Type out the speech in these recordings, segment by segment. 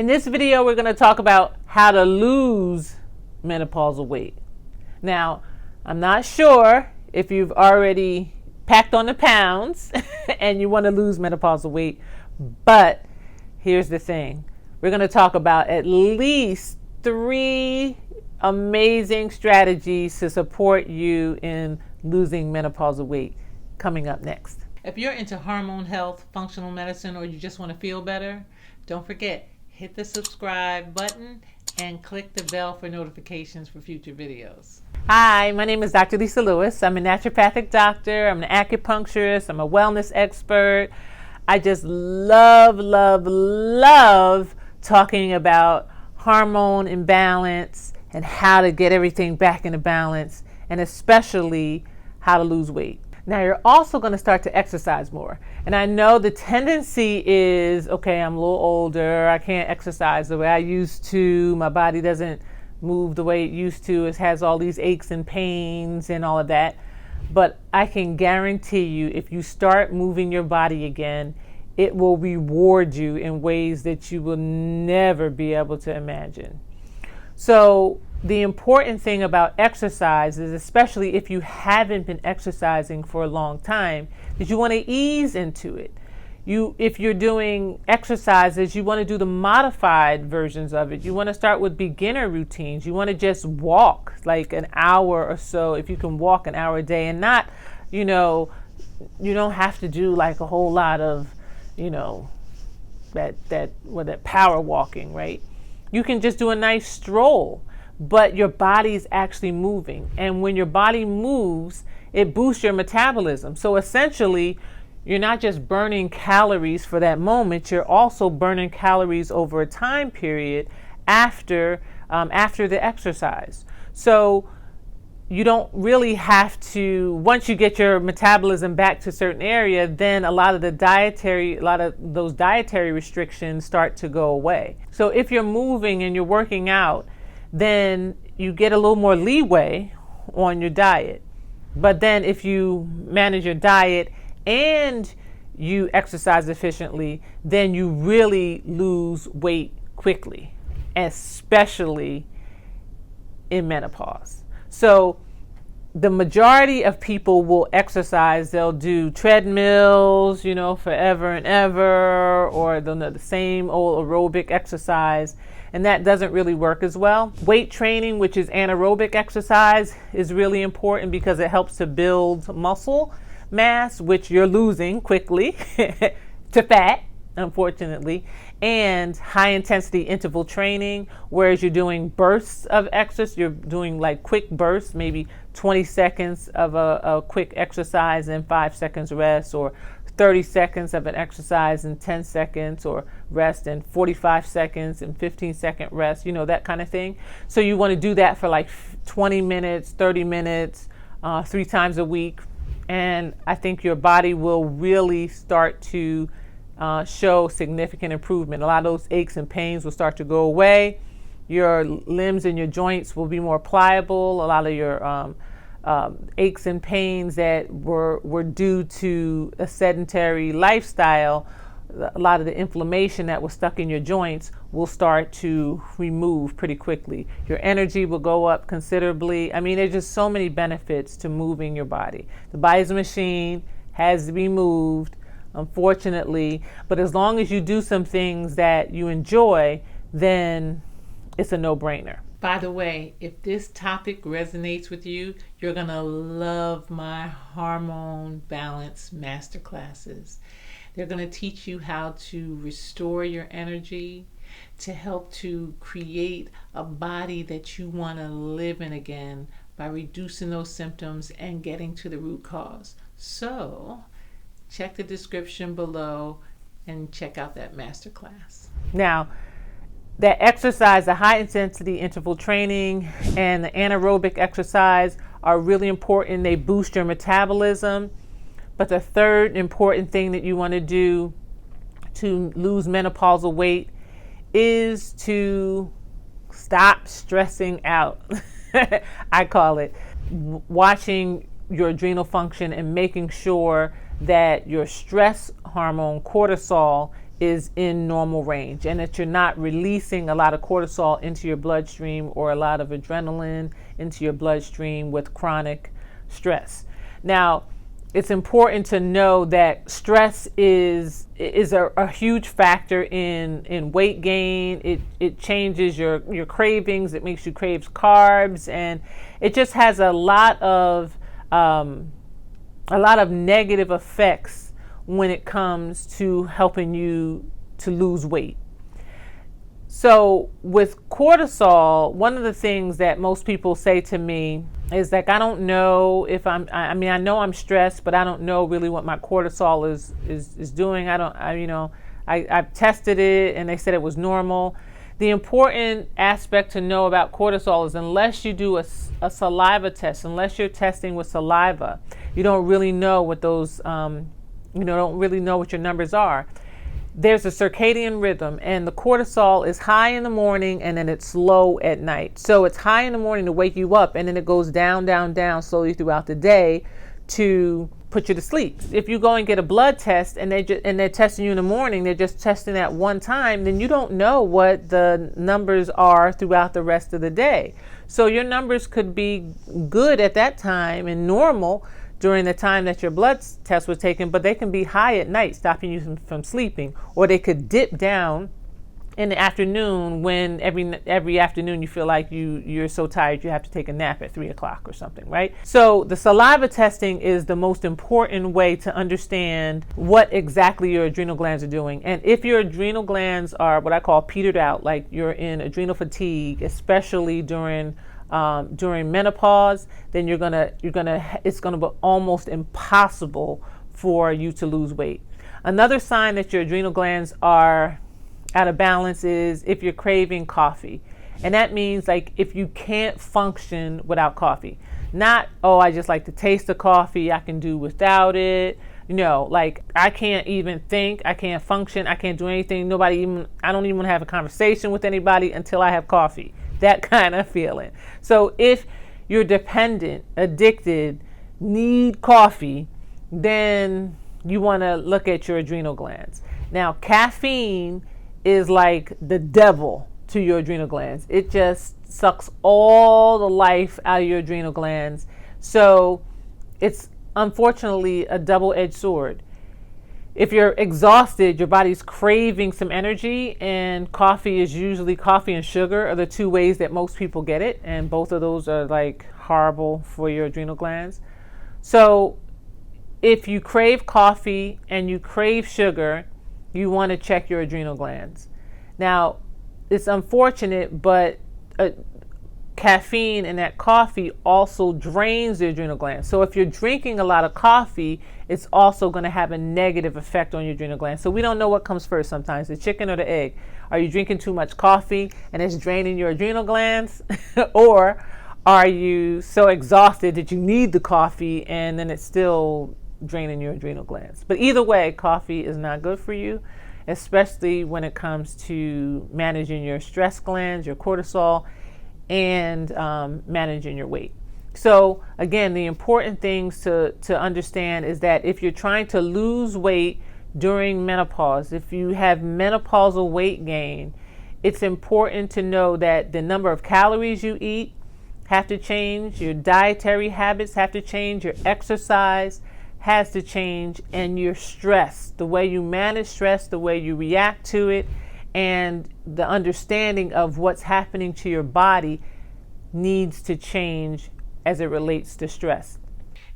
In this video, we're going to talk about how to lose menopausal weight. Now, I'm not sure if you've already packed on the pounds and you want to lose menopausal weight, but here's the thing. We're going to talk about at least 3 amazing strategies to support you in losing menopausal weight coming up next. If you're into hormone health, functional medicine, or you just want to feel better, don't forget, hit the subscribe button and click the bell for notifications for future videos. Hi, my name is Dr. Lisa Lewis. I'm a naturopathic doctor. I'm an acupuncturist. I'm a wellness expert. I just love talking about hormone imbalance and how to get everything back into balance, and especially how to lose weight. Now, you're also going to start to exercise more. And I know the tendency is, okay, I'm a little older, I can't exercise the way I used to, my body doesn't move the way it used to, it has all these aches and pains and all of that. But I can guarantee you, if you start moving your body again, it will reward you in ways that you will never be able to imagine. So the important thing about exercise is, especially if you haven't been exercising for a long time, is you want to ease into it. If you're doing exercises, you want to do the modified versions of it. You want to start with beginner routines. You want to just walk like an hour or so, if you can walk an hour a day, and not, you don't have to do like a whole lot of, that power walking, right? You can just do a nice stroll, but your body is actually moving. And when your body moves, it boosts your metabolism. So essentially, you're not just burning calories for that moment, you're also burning calories over a time period after the exercise. So you don't really have to, once you get your metabolism back to a certain area, then a lot of those dietary restrictions start to go away. So if you're moving and you're working out, then you get a little more leeway on your diet. But then if you manage your diet and you exercise efficiently, then you really lose weight quickly, especially in menopause. So the majority of people will exercise. They'll do treadmills, forever and ever, or they'll know the same old aerobic exercise, and that doesn't really work as well. Weight training, which is anaerobic exercise, is really important because it helps to build muscle mass, which you're losing quickly to fat, unfortunately, and high intensity interval training, whereas you're doing bursts of exercise. You're doing like quick bursts, maybe 20 seconds of a quick exercise and 5 seconds rest, or 30 seconds of an exercise and 10 seconds or rest, and 45 seconds and 15-second rest, that kind of thing. So you want to do that for like 20 minutes, 30 minutes, 3 times a week. And I think your body will really start to show significant improvement. A lot of those aches and pains will start to go away. Your limbs and your joints will be more pliable. A lot of your aches and pains that were due to a sedentary lifestyle, a lot of the inflammation that was stuck in your joints will start to remove pretty quickly. Your energy will go up considerably. I mean, there's just so many benefits to moving your body. The body's a machine, has to be moved, unfortunately, but as long as you do some things that you enjoy, then it's a no-brainer. By the way, if this topic resonates with you, you're gonna love my hormone balance masterclasses. They're gonna teach you how to restore your energy, to help to create a body that you wanna live in again by reducing those symptoms and getting to the root cause. So check the description below and check out that masterclass. Now, that exercise, the high intensity interval training and the anaerobic exercise are really important. They boost your metabolism. But the third important thing that you want to do to lose menopausal weight is to stop stressing out. I call it watching your adrenal function and making sure that your stress hormone, cortisol, is in normal range, and that you're not releasing a lot of cortisol into your bloodstream or a lot of adrenaline into your bloodstream with chronic stress. Now, it's important to know that stress is a huge factor in weight gain. It changes your cravings. It makes you crave carbs, and it just has a lot of negative effects when it comes to helping you to lose weight. So with cortisol, one of the things that most people say to me is like, I don't know if I know I'm stressed, but I don't know really what my cortisol is doing. I've tested it and they said it was normal. The important aspect to know about cortisol is unless you do a saliva test, unless you're testing with saliva, you don't really know what those, don't really know what your numbers are. There's a circadian rhythm, and the cortisol is high in the morning and then it's low at night. So it's high in the morning to wake you up, and then it goes down, down, down slowly throughout the day to put you to sleep. If you go and get a blood test and they're testing you in the morning, they're just testing at one time, then you don't know what the numbers are throughout the rest of the day. So your numbers could be good at that time and normal during the time that your blood test was taken, but they can be high at night, stopping you from sleeping, or they could dip down in the afternoon when every afternoon you feel like you're so tired you have to take a nap at 3 o'clock or something, right? So the saliva testing is the most important way to understand what exactly your adrenal glands are doing. And if your adrenal glands are what I call petered out, like you're in adrenal fatigue, especially during menopause, then it's gonna be almost impossible for you to lose weight. Another sign that your adrenal glands are out of balance is if you're craving coffee. And that means like if you can't function without coffee. Not, I just like the taste of coffee, I can do without it. Like I can't even think, I can't function, I can't do anything. I don't even have a conversation with anybody until I have coffee. That kind of feeling. So if you're dependent, addicted, need coffee, then you want to look at your adrenal glands. Now, caffeine is like the devil to your adrenal glands. It just sucks all the life out of your adrenal glands. So it's unfortunately a double-edged sword. If you're exhausted, your body's craving some energy, and coffee and sugar are the two ways that most people get it, and both of those are like horrible for your adrenal glands. So if you crave coffee and you crave sugar, you want to check your adrenal glands. Now, it's unfortunate, but caffeine in that coffee also drains the adrenal glands. So if you're drinking a lot of coffee, it's also going to have a negative effect on your adrenal glands. So we don't know what comes first sometimes, the chicken or the egg. Are you drinking too much coffee and it's draining your adrenal glands? Or are you so exhausted that you need the coffee and then it's still draining your adrenal glands? But either way, coffee is not good for you, especially when it comes to managing your stress glands, your cortisol, and managing your weight. So again, the important things to understand is that if you're trying to lose weight during menopause, if you have menopausal weight gain, it's important to know that the number of calories you eat have to change, your dietary habits have to change, your exercise has to change, and your stress, the way you manage stress, the way you react to it, and the understanding of what's happening to your body needs to change as it relates to stress.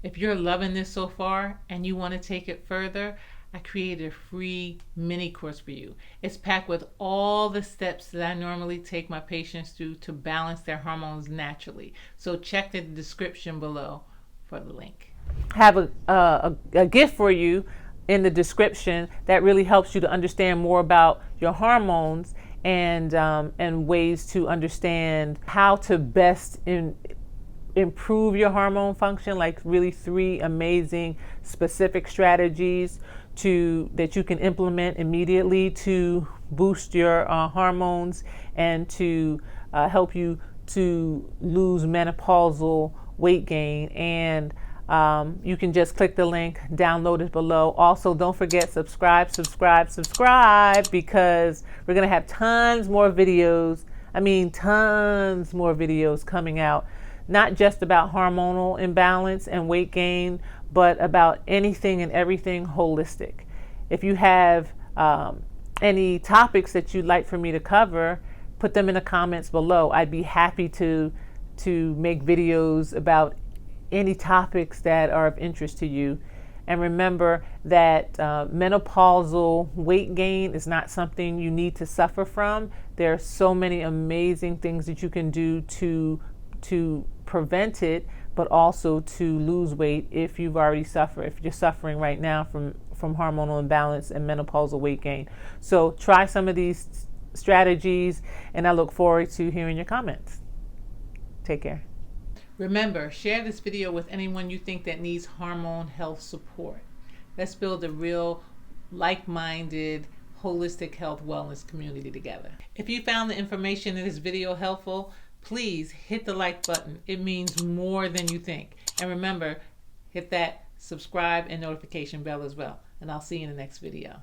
If you're loving this so far and you want to take it further, I created a free mini course for you. It's packed with all the steps that I normally take my patients through to balance their hormones naturally. So check the description below for the link. I have a gift for you in the description that really helps you to understand more about your hormones and ways to understand how to best improve your hormone function, like really 3 amazing specific strategies that you can implement immediately to boost your hormones and to help you to lose menopausal weight gain and You can just click the link, download it below. Also, don't forget, subscribe, because we're going to have tons more videos. Tons more videos coming out, not just about hormonal imbalance and weight gain, but about anything and everything holistic. If you have any topics that you'd like for me to cover, put them in the comments below. I'd be happy to make videos about any topics that are of interest to you. And remember that menopausal weight gain is not something you need to suffer from. There are so many amazing things that you can do to prevent it, but also to lose weight if you've already suffered, if you're suffering right now from hormonal imbalance and menopausal weight gain. So try some of these strategies, and I look forward to hearing your comments. Take care. Remember, share this video with anyone you think that needs hormone health support. Let's build a real like-minded, holistic health wellness community together. If you found the information in this video helpful, please hit the like button. It means more than you think. And remember, hit that subscribe and notification bell as well. And I'll see you in the next video.